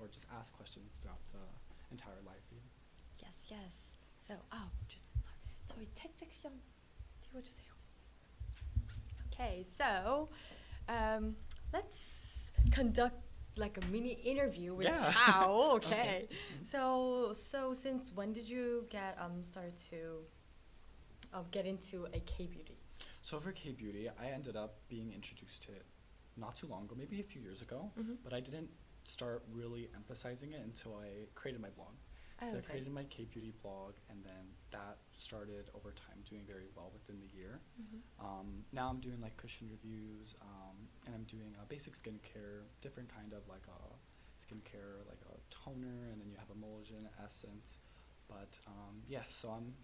or just ask questions throughout the entire live feed. Yes, yes. So, sorry. 저희 챗 섹션 띄워주세요. Okay, so let's conduct like a mini interview with Tao. Okay. So since when did you get start to get into a K beauty? So for K beauty, I ended up being introduced to it not too long ago, maybe a few years ago, but I didn't start really emphasizing it until I created my blog. So I created my K beauty blog, and then that started over time doing very well within the year. Now I'm doing like cushion reviews, and I'm doing basic skincare, different kind of like skincare, like a toner, and then you have emulsion, essence. But yes, so I'm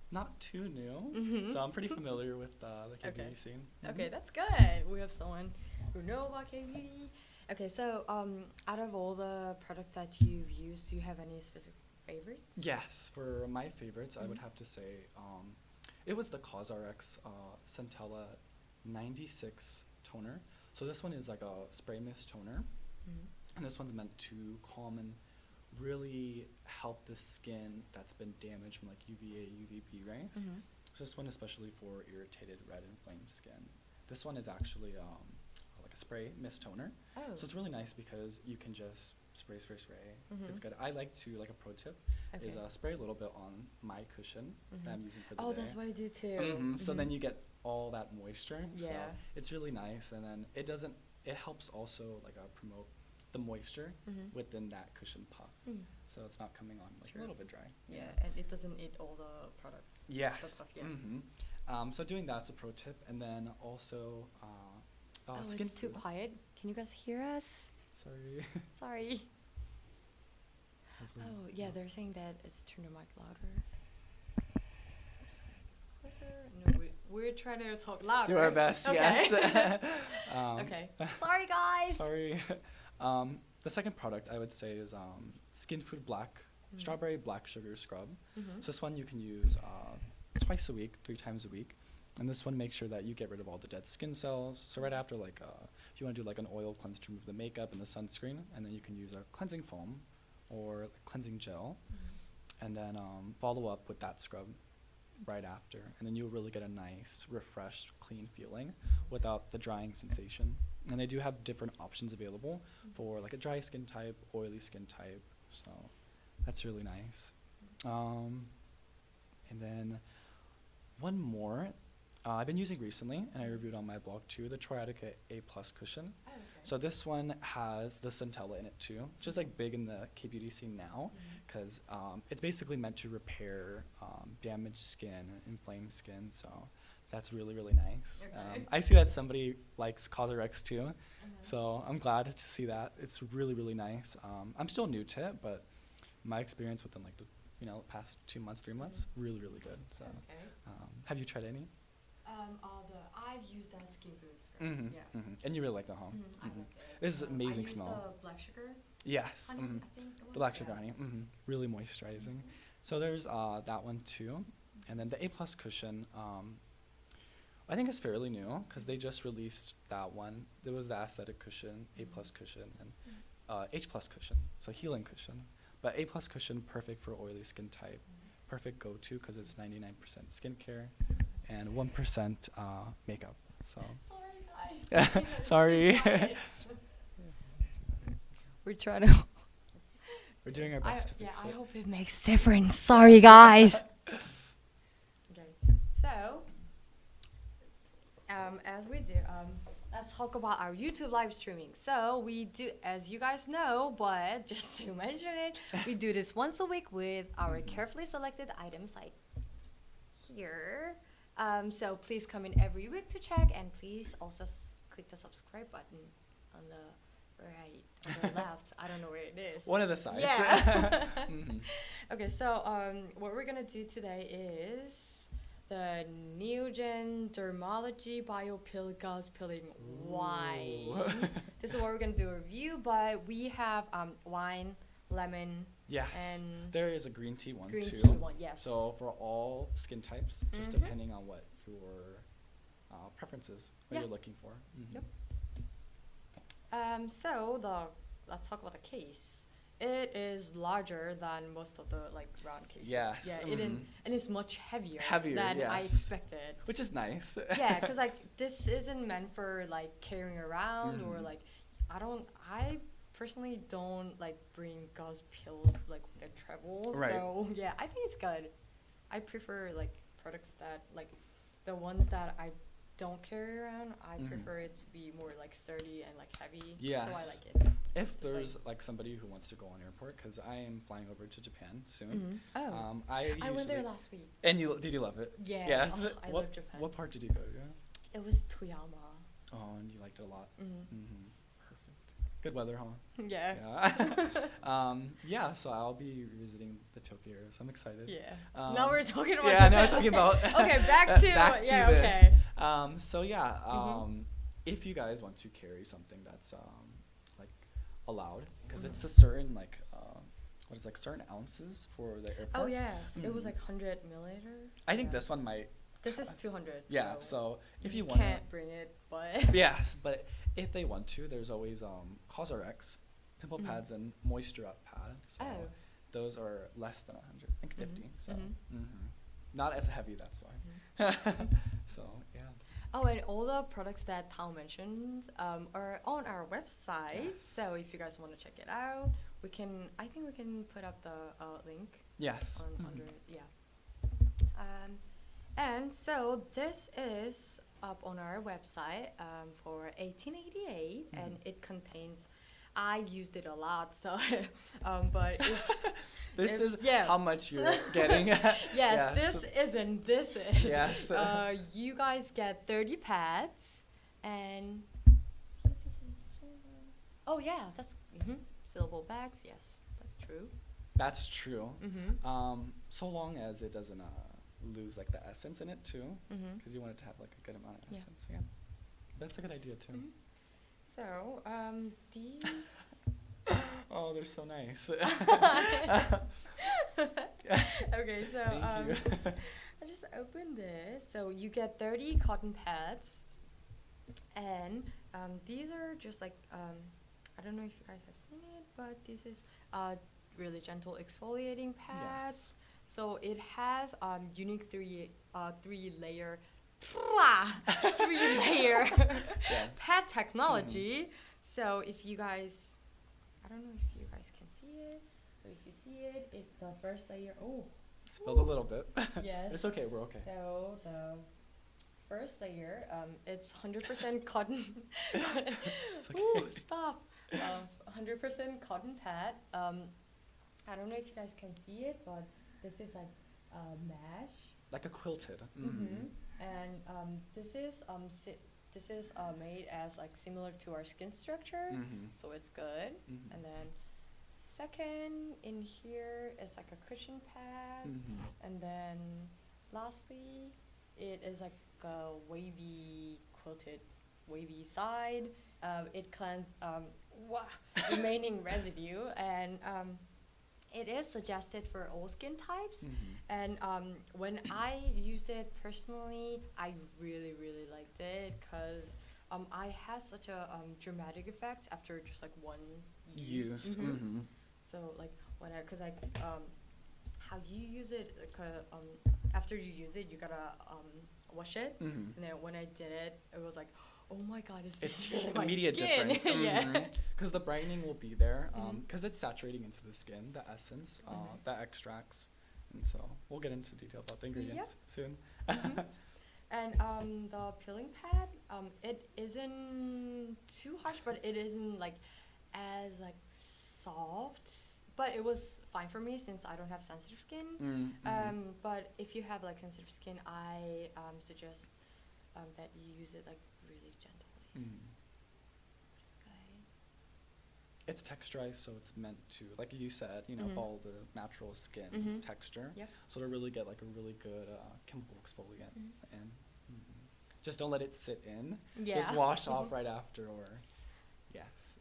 not too new, so I'm pretty familiar with the K beauty scene. Okay, that's good. We have someone who knows about K beauty. Okay, so out of all the products that you've used, do you have any specific favorites? Yes, for my favorites, I would have to say it was the CosRX Centella 96 toner. So this one is like a spray mist toner, and this one's meant to calm and really help the skin that's been damaged from like UVA, UVB rays. So this one especially for irritated, red, inflamed skin. This one is actually like a spray mist toner. So it's really nice because you can just spray. It's good. I like to, like a pro tip, is spray a little bit on my cushion that I'm using for the day. Oh, that's what I do too. So then you get all that moisture. Yeah. So it's really nice, and then it helps also like promote the moisture within that cushion puff. So it's not coming on like a little bit dry. Yeah, and it doesn't eat all the products. Yes. That stuff, yeah. So doing that's a pro tip, and then also skin it's too food. quiet. Can you guys hear us? Sorry. Sorry. Hopefully Oh, yeah, they're saying that it's turn the mic louder. Closer. No, we're trying to talk louder. Do our best, yes. Okay. Sorry, guys. Sorry. The second product I would say is Skin Food Black Strawberry Black Sugar Scrub. So this one you can use twice a week, 3 times a week. And this one makes sure that you get rid of all the dead skin cells. So right after, like, if you want to do like an oil cleanse to remove the makeup and the sunscreen, and then you can use a cleansing foam or like cleansing gel, and then follow up with that scrub right after. And then you'll really get a nice, refreshed, clean feeling without the drying sensation. And they do have different options available for like a dry skin type, oily skin type. So that's really nice. And then one more. I've been using recently, and I reviewed on my blog too, the Troiatica A+ cushion. So this one has the Centella in it too, which is like big in the K-beauty scene now, because it's basically meant to repair damaged skin, inflamed skin. So that's really, really nice. I see that somebody likes CosRX too, so I'm glad to see that. It's really, really nice. I'm still new to it, but my experience within like the past 2 months, 3 months, really, really good. So have you tried any? I've used that Skin Food scrub. Yeah. And you really like the home. I like it. It's amazing I smell. use the black sugar. Yes. Honey, I think it was, The black sugar honey. Really moisturizing. So there's that one too. And then the A+ cushion, I think it's fairly new because they just released that one. There was the aesthetic cushion, A+ cushion, and H+ cushion, so healing cushion. But A+ cushion, perfect for oily skin type. Perfect go-to because it's 99% skincare and 1% makeup. So. Sorry, guys. Sorry. We're trying to. We're doing our best to fix it. I hope it makes difference. Sorry, guys. Okay. So, as we do, let's talk about our YouTube live streaming. So we do, as you guys know, but just to mention it, we do this once a week with our carefully selected items like here. So please come in every week to check, and please also click the subscribe button on the right, on the left. I don't know where it is. One of the sides. Yeah. Okay, so what we're gonna do today is the Neogen Dermalogy BioPill Gauze Peeling Wine. This is what we're gonna do a review, but we have wine, lemon. Yes. And there is a green tea one green too. tea one, yes. So for all skin types, just depending on what your preferences, what you're looking for. Yep. So the let's talk about the case. It is larger than most of the like round cases. Yes. Yeah, and it's much heavier, Heavier, than I yes. expected. Which is nice. Yeah, because like this isn't meant for like carrying around or like I personally don't like bring gauze pills like when I travel. Right. So yeah, I think it's good. I prefer like products that like the ones that I don't carry around. I prefer it to be more like sturdy and like heavy. Yes. So I like it. If there's like somebody who wants to go on airport, because I am flying over to Japan soon. Oh, I went there last week. And did you love it? Yeah. Yes. Oh, I love Japan. What part did you go to? It was Toyama. Oh, and you liked it a lot. Perfect. Good weather, huh? Yeah. Yeah. So I'll be revisiting the Tokyo area, so I'm excited. Yeah. Now we're talking about Yeah, Japan. now we're talking about. Okay, back to back to yeah. this. Okay. So yeah. If you guys want to carry something that's like allowed, because it's a certain like what is like certain ounces for the airport. Oh yes, it was like 100 milliliter. I think this one might. This is 200. Yeah. So if you you want. can't bring it, but. Yes, but if they want to, there's always CosRX, pimple pads, and moisture up pad. So those are less than 100, I think 50. So not as heavy. That's why. So yeah. Oh, and all the products that Tao mentioned are on our website. Yes. So if you guys want to check it out, I think we can put up the link. Yes. Under yeah. And so this is up on our website for 1888, and it contains. I used it a lot, so but this is yeah. how much you're getting. Yes, this isn't. This is. Yes. You guys get 30 pads, and oh yeah, that's sealable bags. Yes, that's true. That's true. So long as it doesn't lose like the essence in it too, because you want it to have like a good amount of essence. Yeah, that's a good idea too. So these. Oh, they're so nice. Okay, so Thank you. I just opened this. So you get 30 cotton pads, and these are just like I don't know if you guys have seen it, but this is really gentle exfoliating pads. Yes. So it has unique three layer Yes. pad technology. So if you guys, I don't know if you guys can see it. So if you see it, the first layer. Oh, Spilled a little bit. yes. It's okay. We're okay. So the first layer, it's 100% cotton. It's okay. Ooh, stop. 100% cotton pad. I don't know if you guys can see it, but this is like mesh. Like a quilted. And this is made as like similar to our skin structure, so it's good. And then second in here is like a cushion pad, and then lastly it is like a quilted wavy side. It cleans remaining residue, and it is suggested for all skin types. And when I used it personally, I really liked it because I had such a dramatic effect after just like one use. So like how you use it, after you use it, you gotta wash it. And then when I did it, it was like, oh my god, it's really my immediate skin? difference. Yeah. Because the brightening will be there, because it's saturating into the skin, the essence, that extracts. And so we'll get into detail about the ingredients soon. And the peeling pad, it isn't too harsh, but it isn't like as like soft. But it was fine for me since I don't have sensitive skin. But if you have like sensitive skin, I suggest that you use it like really gently. It's good. It's texturized, so it's meant to, like you said, follow the natural skin texture. Yep. So to really get like a really good chemical exfoliant. And just don't let it sit in. Yeah. Just wash off right after, or yes.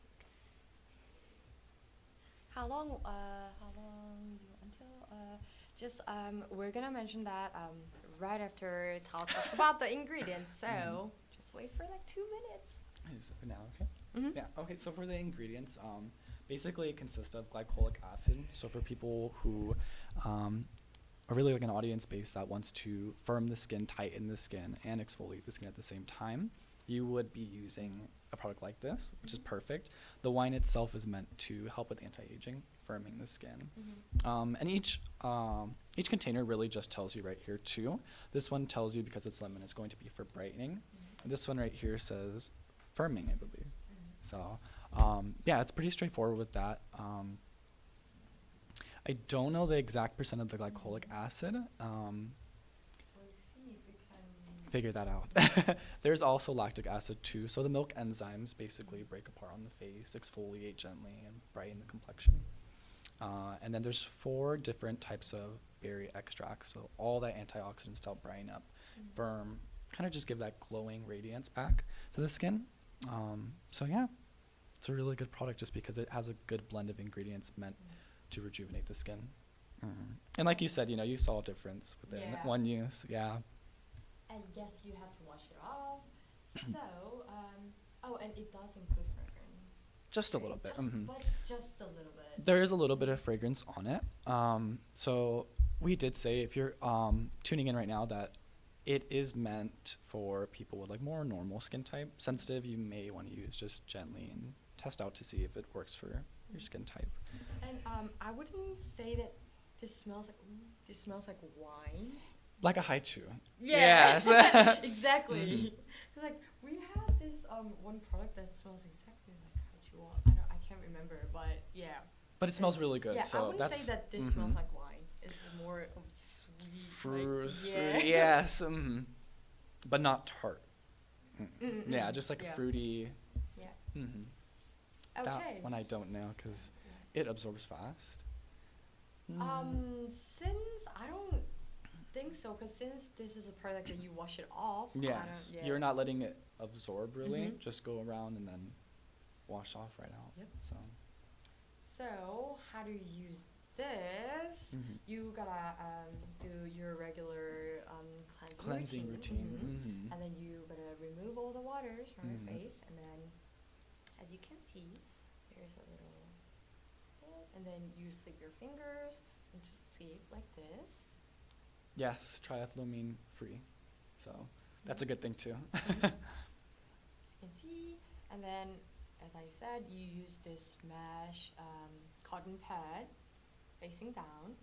How long until we're gonna mention that right after Tao talks about the ingredients, so just wait for like 2 minutes. Is it now okay? Yeah, okay, so for the ingredients, Basically, it consists of glycolic acid. So for people who are really like an audience base that wants to firm the skin, tighten the skin, and exfoliate the skin at the same time, you would be using a product like this, which is perfect. The wine itself is meant to help with anti-aging, firming the skin. And each container really just tells you right here too. This one tells you, because it's lemon, it's going to be for brightening. And this one right here says firming, I believe. So yeah, it's pretty straightforward with that. I don't know the exact percent of the glycolic acid. We'll see if we can. Figure that out. There's also lactic acid too. So the milk enzymes basically break apart on the face, exfoliate gently, and brighten the complexion. And then there's 4 different types of berry extracts. So all that antioxidants to help brighten up, firm, kind of just give that glowing radiance back to the skin. So yeah, it's a really good product just because it has a good blend of ingredients meant to rejuvenate the skin. And like you said, you know, you saw a difference within one use. Yeah. And yes, you have to wash it off. So, oh, and it does include fragrance. Just a little bit. But just a little bit. There is a little bit of fragrance on it. So we did say, if you're tuning in right now, that it is meant for people with like more normal skin type. Sensitive, you may want to use just gently and test out to see if it works for your skin type. And I wouldn't say that this smells like wine. Like a haichu. Yeah. Yes. Exactly. Mhm. Cause like we had this one product that smells exactly like haichu. I can't remember, but yeah. But it smells really good. Yeah, so I wouldn't that's say that this smells like wine. It's more of sweet. fruit. Yeah. Yes. But not tart. Yeah, just like Yeah. fruity. Yeah. That Okay. one I don't know because it absorbs fast. Since I don't think so, because since this is a product that you wash it off. Yes. You're not letting it absorb really. Just go around and then wash off right out. Yep. So how do you use this? You gotta do your regular cleansing routine. And then you gotta remove all the waters from your face, and then as you can see, there's a little bit, and then you slip your fingers into sleep like this. Yes, triethylamine free. So that's a good thing too. As you can see, and then as I said, you use this mesh cotton pad facing down,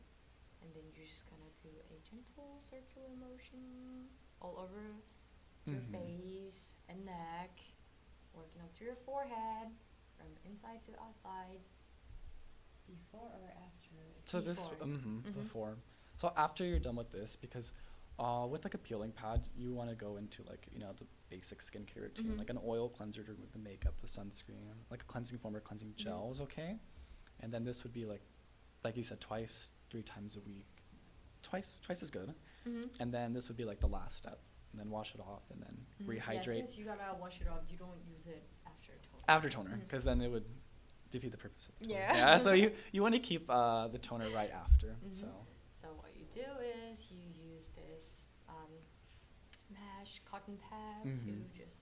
and then you're just gonna do a gentle circular motion all over your face and neck, working up to your forehead from inside to outside. Before or after? So before. So after you're done with this, because with like a peeling pad, you want to go into like, you know, the basic skincare routine, like an oil cleanser to remove the makeup, the sunscreen, like a cleansing foam or cleansing gel is okay. And then this would be like you said, 3 times a week. Twice is good. And then this would be like the last step. And then wash it off and then rehydrate. Yeah, since you gotta wash it off, you don't use it after toner. After toner, because then it would defeat the purpose of the toner. Yeah. So you want to keep the toner right after. So what you do is you use this mesh cotton pad to just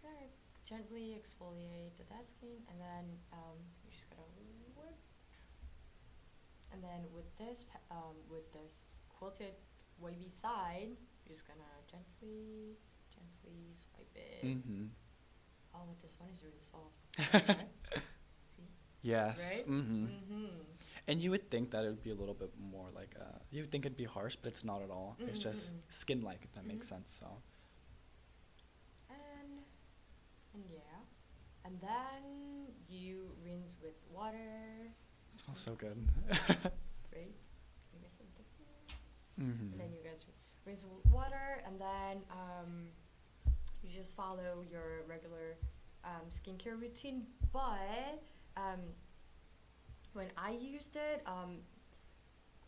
kind of gently exfoliate the dead skin, and then you just gotta whip. And then with this quilted wavy side, you're just gonna gently swipe it. Oh, but this one is really soft. See? Yes. Right? And you would think that it would be a little bit more like, you would think it'd be harsh, but it's not at all. It's just skin-like, if that makes sense. So. And yeah, and then you rinse with water. It smells so good. Right? You guys see the difference? And then you guys rinse with water, and then you just follow your regular skincare routine. But when I used it,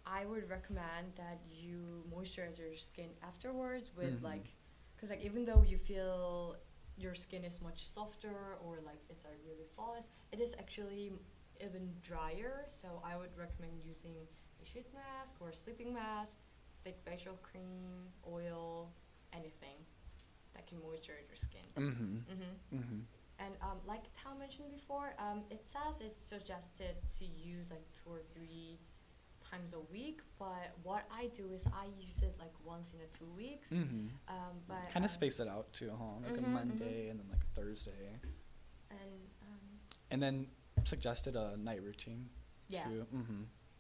I would recommend that you moisturize your skin afterwards with because like even though you feel your skin is much softer or like it's like really flawless, it is actually even drier. So I would recommend using a sheet mask or a sleeping mask, thick facial cream, oil, anything that can moisturize your skin. And like Tao mentioned before, it says it's suggested to use like 2 or 3 times a week. But what I do is I use it like once in a 2 weeks. But Kind of space it out too, huh? Like a Monday and then like a Thursday. And And then suggested a night routine yeah, too.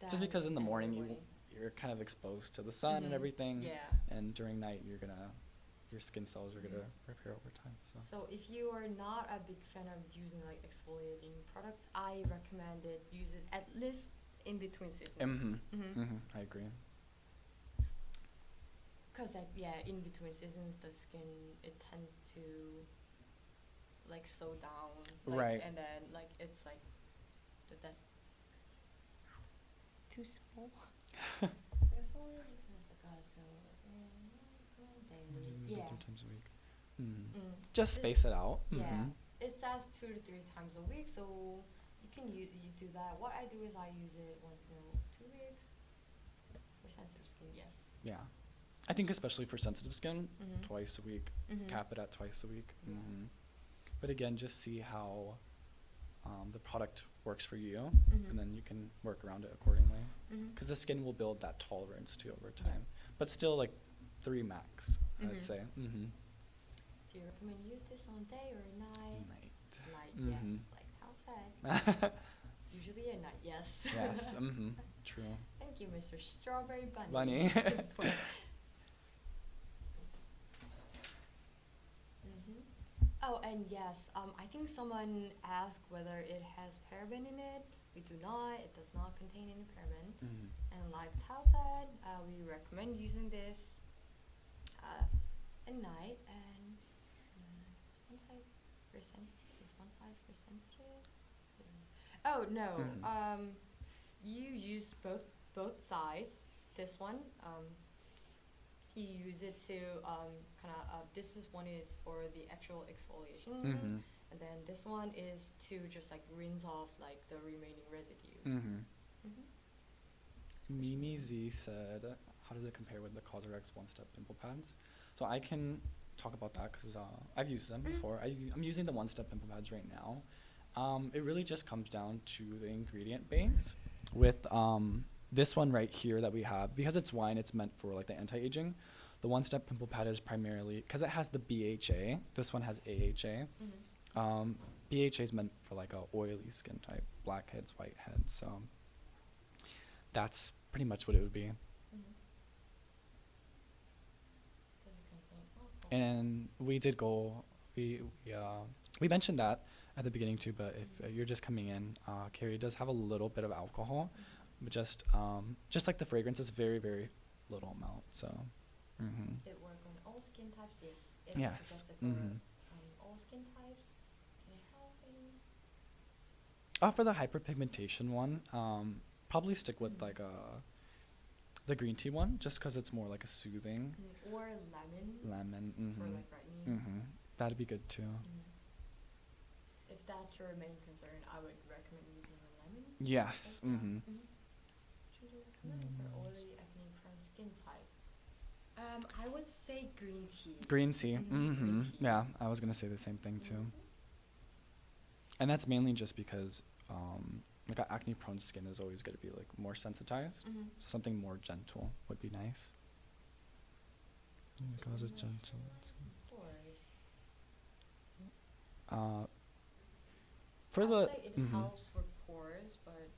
Just then because in the and morning you're kind of exposed to the sun and everything, Yeah. and during night your skin cells are gonna repair over time. So So if you are not a big fan of using like exfoliating products, I recommend it. Use it at least in between seasons. I agree. Cause like yeah, in between seasons, the skin it tends to like slow down. Like, Right. And then like it's like that too small. Yeah. 3 times a week. Just space it out. Yeah. It says 2 to 3 times a week, so you can you do that. What I do is I use it once in 2 weeks for sensitive skin. Yes. Yeah. I think especially for sensitive skin, Mhm. twice a week. Mhm. Cap it at twice a week. Yeah. But again, just see how the product works for you, Mhm. and then you can work around it accordingly. Mhm. Because the skin will build that tolerance too over time. But still, like 3 max, I'd Mhm. say. Do you recommend use this on day or night? Night. Night, Mhm. yes, like Tao said. Usually at night, yes. Yes. True. Thank you, Mr. Strawberry Bunny. Bunny. for- Oh, and yes, I think someone asked whether it has paraben in it. We do not. It does not contain any paraben. And like Tao said, we recommend using this at night. And one side for sensitive. Is one side for sensitive? Oh no. You use both sides. This one, you use it to kind of. This is one is for the actual exfoliation, and then this one is to just like rinse off like the remaining residue. Mimi Z said, how does it compare with the CosRX one-step pimple pads? So I can talk about that because I've used them before. I'm using the one-step pimple pads right now. It really just comes down to the ingredient base. With this one right here that we have, because it's wine, it's meant for like the anti-aging. The one-step pimple pad is primarily, because it has the BHA, this one has AHA. BHA is meant for like a oily skin type, blackheads, whiteheads. So that's pretty much what it would be. And we did go, we mentioned that at the beginning too, but if you're just coming in, Carrie does have a little bit of alcohol, but just like the fragrance, it's very, very little amount, so. It works on all skin types, yes. It's Yes. suggested for all skin types. Can it help any? For the hyperpigmentation one, probably stick with like the green tea one, just because it's more like a soothing. Or lemon. Lemon. For like brightening. That'd be good too. If that's your main concern, I would recommend using a lemon. Yes. What would you recommend for oily acne prone skin type? I would say green tea. Green tea. Green tea. Yeah, I was gonna say the same thing too. And that's mainly just because like acne prone skin is always gonna be like more sensitized. So something more gentle would be nice. Gauze is gentle. For I the would say it helps for pores, but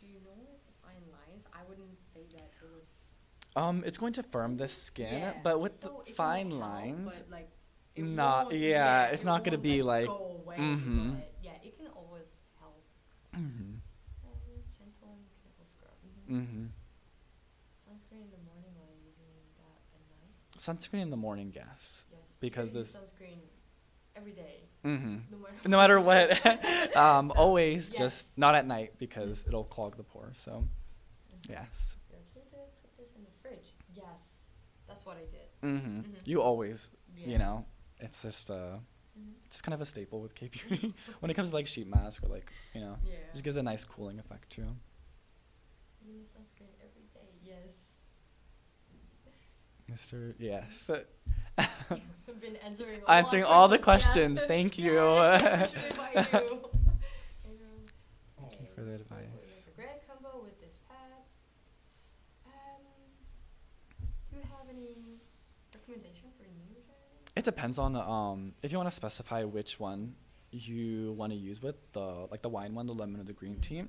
do you know if fine lines? I wouldn't say that it would. It's going to firm the skin, Yeah, but with so the it can fine help, lines, but, like, it not won't- it's it not gonna won't, be like. go away, Mhm. but yeah, it can always help. It's gentle and mechanical scrub. Sunscreen in the morning or using that at night? Sunscreen in the morning, yes. Yes. Because you use this. sunscreen every day. No matter what. So, Always yes. just not at night because it'll clog the pore. So, yes. You're okay to put this in the fridge? Yes. That's what I did. You always, you Yes. know, it's just just kind of a staple with K beauty when it comes to like sheet mask or like Yeah. just gives a nice cooling effect too. Using sunscreen every day. Yes. Mr. Yes. We've been answering Answering all the questions. questions. Thank you. Yeah, especially by you. Thank you for the advice. A great combo with this pads. Do you have any recommendation for Neogen? It depends on if you want to specify which one you want to use with the wine one, the lemon or the green tea,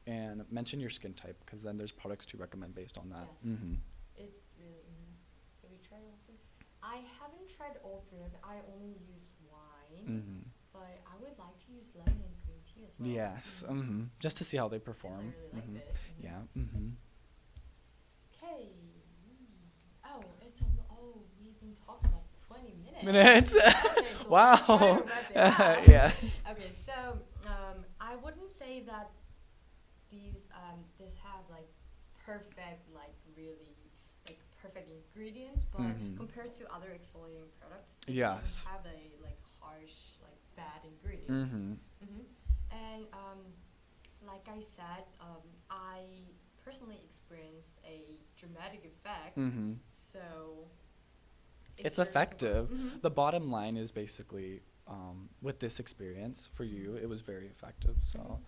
and mention your skin type because then there's products to recommend based on that. Yes. Mm-hmm. It really. Have you tried all three? I haven't tried all three. I only used wine, Mm-hmm. but I would like to use lemon and green tea as well. Yes. Mm-hmm. Just to see how they 'Cause perform. I really Mm-hmm. liked it. Yeah. Mm-hmm. Okay. Oh, we've been talking about 20 minutes. Minutes. Okay, so Wow. let's try to wrap it up. Yes. Okay, so I wouldn't say that this have like perfect, like really like perfect ingredients, but Mhm. compared to other exfoliating products, this Yes. doesn't have a like harsh, like bad ingredients. Mm-hmm. And like I said, I personally experienced a dramatic effect. Mm-hmm. So if It's you're looking for- effective. Mhm. The bottom line is basically with this experience for you, it was very effective. So,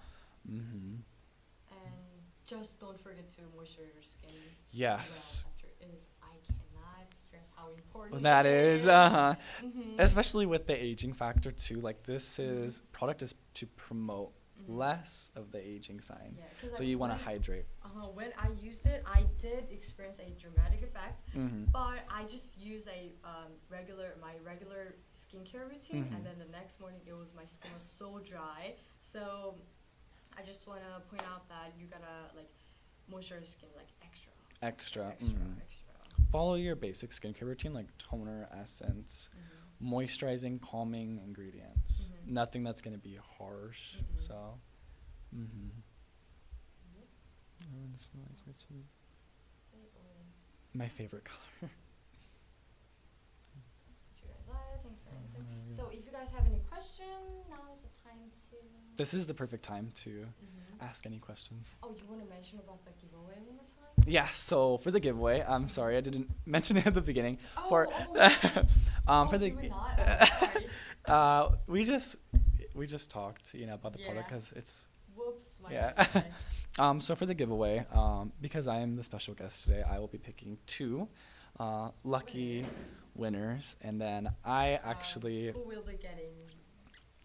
mm-hmm. And just don't forget to moisturize your skin. Yes. Well after it is. I cannot stress how important That it is, uh-huh. Mhm. Especially with the aging factor too. Like this is product is to promote Mhm. less of the aging signs. Yeah, 'cause So like you want to when- hydrate. When I used it, I did experience a dramatic effect, Mm-hmm. but I just used my regular skincare routine, Mhm. and then the next morning my skin was so dry. So I just wanna point out that you gotta like moisturize your skin like extra. Extra. Extra. Mhm. Follow your basic skincare routine like toner, essence, Mhm. moisturizing, calming ingredients. Mhm. Nothing that's gonna be harsh. Mm-mm. So. Mm-hmm. Yep. Say or My favorite color. you guys like. Thanks for answering. So if you guys have any questions, now is the time to. This is the perfect time to Mhm. ask any questions. Oh, you wanna mention about the giveaway one more time? Yeah, so for the giveaway, I'm sorry I didn't mention it at the beginning. Oh, For yes. for the did we not? Oh, sorry. we just talked, about the product Yeah. because it's Whoops. My yeah. bad. So for the giveaway, because I am the special guest today, I will be picking two lucky winners, and then I actually Who will be getting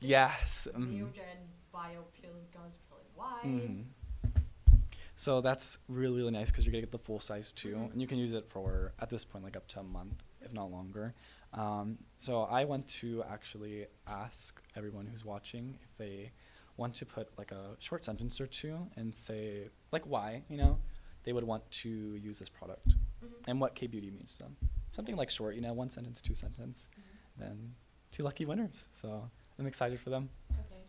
yes. Mhm. Neogen Bio Peeling Gauze Peeling White? Mhm. So that's really, really nice because you're going to get the full size too. Mhm. And you can use it for, at this point, like up to a month, if not longer. So I want to actually ask everyone who's watching if they want to put like a short sentence or two and say like why, they would want to use this product Mhm. and what K-Beauty means to them. Something like short, one sentence, two sentence, Mhm. then two lucky winners. So I'm excited for them. Okay.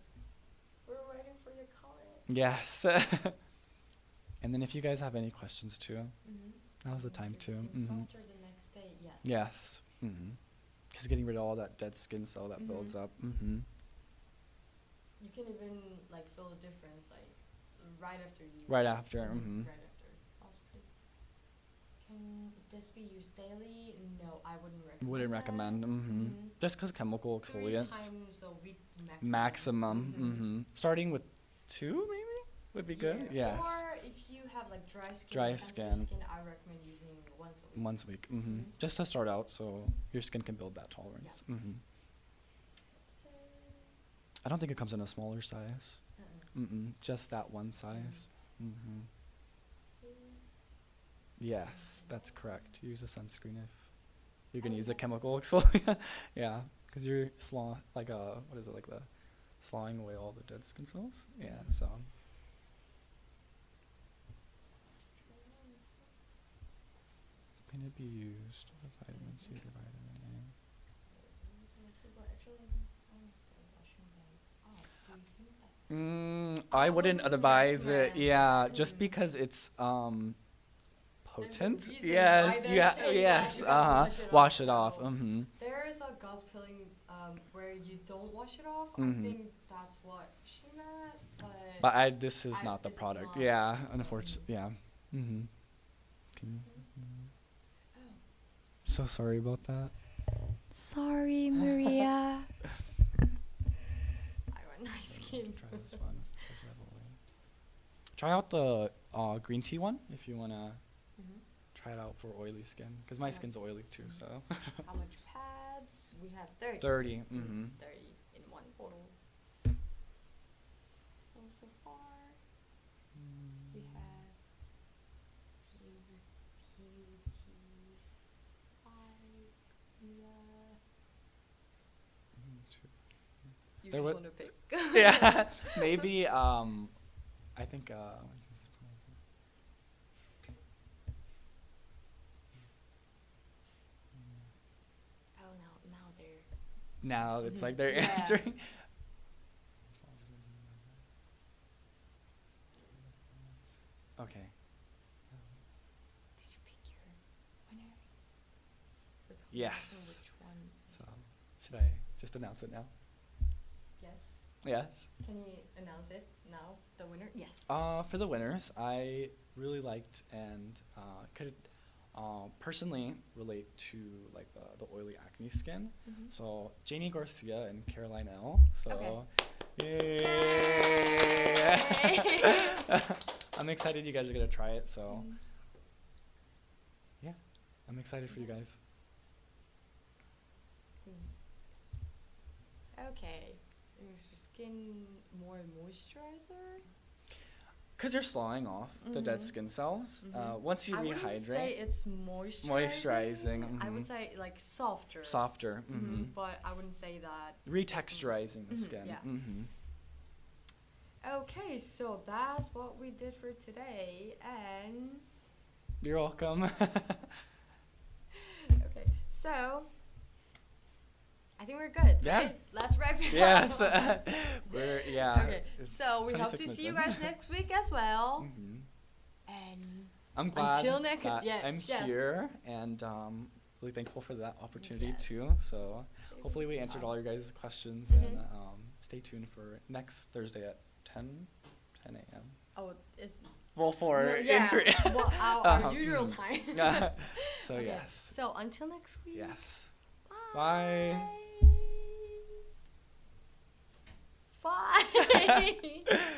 We're waiting for your comment. Yes. And then if you guys have any questions too, Mhm. now's the Make time your too. skin Mhm. softer the next day. Yes. Yes. Because getting rid of all that dead skin cell that builds Mhm. up. Mm-hmm. You can even like feel the difference like right after you. Right after. Mhm, Mm-hmm. Right after. That's pretty. Can this be used daily? No, I wouldn't recommend. Wouldn't recommend. that. Mm-hmm. Mhm. Just because chemical 3 exfoliants. times a week maximum. Maximum. Mhm. Mm-hmm. Starting with 2 maybe would be good. Yeah. Yes. Or if you have like dry skin, Dry or sensitive skin. I recommend using once a week. Once a week. Mm-hmm. Mhm. Just to start out so your skin can build that tolerance. Yeah. Mm-hmm. I don't think it comes in a smaller size. Mm-mm. Just that one size. Mm-hmm. Yes, that's correct. Use a sunscreen if you're gonna use a chemical exfoliant. Yeah, because you're slawing away all the dead skin cells. Yeah, so. Can it be used with vitamin C or vitamin A? I wouldn't advise it. recommend. Yeah, just Mm. because it's potent. reason Yes, why they're yeah, saying that yes. you gotta Wash it off. so Mm-hmm. There is a gauze peeling where you don't wash it off. Mhm. I think that's what she meant, but. But this is I- not the this is product. not. Yeah, unfortunately. Yeah. Mm-hmm. Oh. So sorry about that. Sorry, Maria. I want nice skin. Try this one. Try out the green tea one if you wanna try it out for oily skin, because my skin's oily too. So. How much pads? We have 30. 30. Mm-hmm. 30 in one bottle. So far we have You There just wa- want to pick. Yeah, maybe. I think. Oh no, now they're. Now it's like they're Yeah. answering. Okay. Did you pick your winners? But who Yes. knows which one? So should I just announce it now? Yes. Yes. Can you announce it now? The winner? Yes. For the winners, I really liked and could personally relate to like the oily acne skin. So Janie Garcia and Caroline L. So, yay! I'm excited you guys are gonna try it. So, yeah, I'm excited for you guys. Okay. Makes your skin more moisturizer. Because you're sloughing off the dead skin cells. Once you I wouldn't say rehydrate, it's moisturizing. moisturizing. I would say like softer. Softer. But I wouldn't say that. Retexturizing the skin. Yeah. Okay, so that's what we did for today, and You're welcome. okay, so I think we're good. Yeah. Right? Let's wrap it Yes. up. Okay, it's so we hope 26 to see you minutes guys next week as well. in. And I'm glad Until next- that yeah, I'm yes. here and really thankful for that opportunity Yes. too. So hopefully we answered all your guys' questions and stay tuned for next Thursday at 10 a.m. oh, it's Well, for no, yeah, well, our usual time. So Okay, yes. So until next week. Yes. Bye. Bye. Bye.